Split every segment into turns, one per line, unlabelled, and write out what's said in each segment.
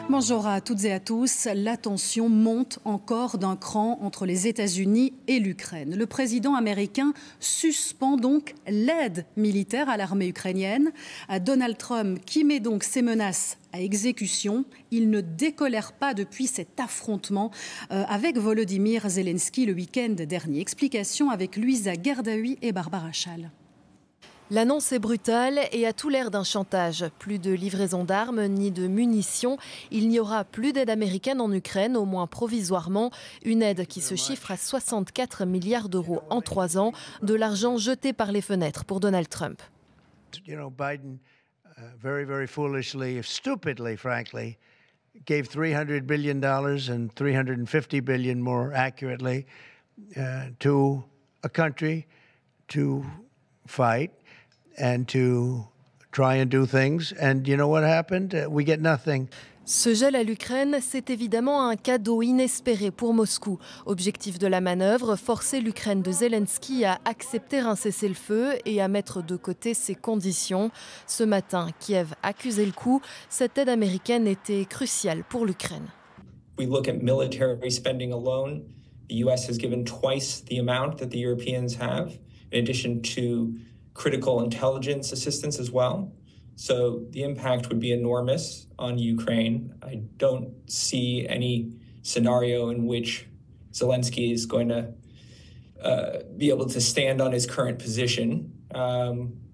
Bonjour à toutes et à tous. La tension monte encore d'un cran entre les États-Unis et l'Ukraine. Le président américain suspend donc l'aide militaire à l'armée ukrainienne. Donald Trump qui met donc ses menaces à exécution. Il ne décolère pas depuis cet affrontement avec Volodymyr Zelensky le week-end dernier. Explication avec Louisa Gerdaoui et Barbara Schall.
L'annonce est brutale et a tout l'air d'un chantage. Plus de livraison d'armes ni de munitions. Il n'y aura plus d'aide américaine en Ukraine, au moins provisoirement. Une aide qui se chiffre à 64 milliards d'euros en 3 ans. De l'argent jeté par les fenêtres pour Donald Trump.
Biden, very foolishly, stupidly, frankly, gave $300 billion and $350 billion more accurately to a country to fight and to try and do things. And you know what happened? We get nothing.
Ce gel à l'Ukraine, c'est évidemment un cadeau inespéré pour Moscou. Objectif de la manœuvre, forcer l'Ukraine de Zelensky à accepter un cessez-le-feu et à mettre de côté ses conditions. Ce matin, Kiev accusait le coup. Cette aide américaine était cruciale pour l'Ukraine.
We look at military spending alone. The US has given twice the amount that the Europeans have, in addition to critical intelligence assistance as well. So the impact would be enormous on Ukraine. I don't see any scenario in which Zelensky is going to be able to stand on his current position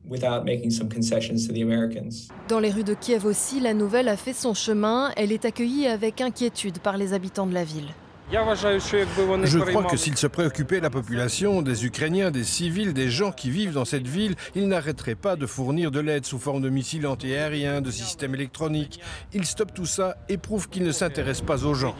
without making some concessions to the Americans.
Dans les rues de Kiev aussi, la nouvelle a fait son chemin. Elle est accueillie avec inquiétude par les habitants de la ville.
Je crois que s'ils se préoccupaient de la population, des Ukrainiens, des civils, des gens qui vivent dans cette ville, ils n'arrêteraient pas de fournir de l'aide sous forme de missiles antiaériens, de systèmes électroniques. Ils stoppent tout ça et prouvent qu'ils ne s'intéressent pas aux gens.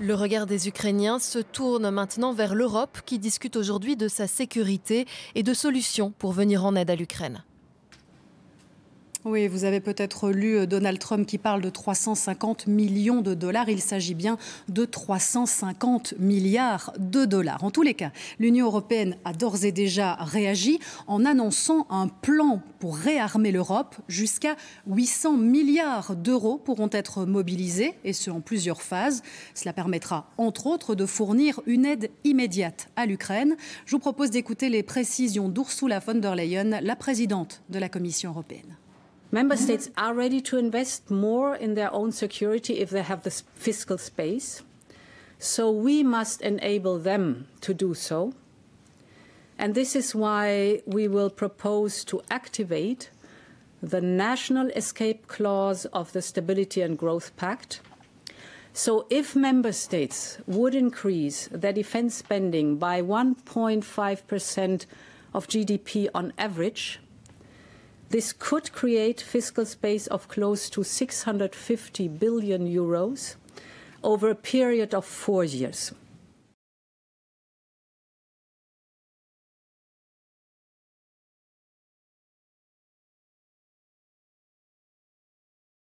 Le regard des Ukrainiens se tourne maintenant vers l'Europe qui discute aujourd'hui de sa sécurité et de solutions pour venir en aide à l'Ukraine.
Oui, vous avez peut-être lu Donald Trump qui parle de 350 millions de dollars. Il s'agit bien de 350 milliards de dollars. En tous les cas, l'Union européenne a d'ores et déjà réagi en annonçant un plan pour réarmer l'Europe. Jusqu'à 800 milliards d'euros pourront être mobilisés, et ce en plusieurs phases. Cela permettra, entre autres, de fournir une aide immédiate à l'Ukraine. Je vous propose d'écouter les précisions d'Ursula von der Leyen, la présidente de la Commission européenne.
Member States are ready to invest more in their own security if they have the fiscal space. So we must enable them to do so. And this is why we will propose to activate the national escape clause of the Stability and Growth Pact. So if member states would increase their defense spending by 1.5% of GDP on average, this could create fiscal space of close to 650 billion euros over a period of 4 years.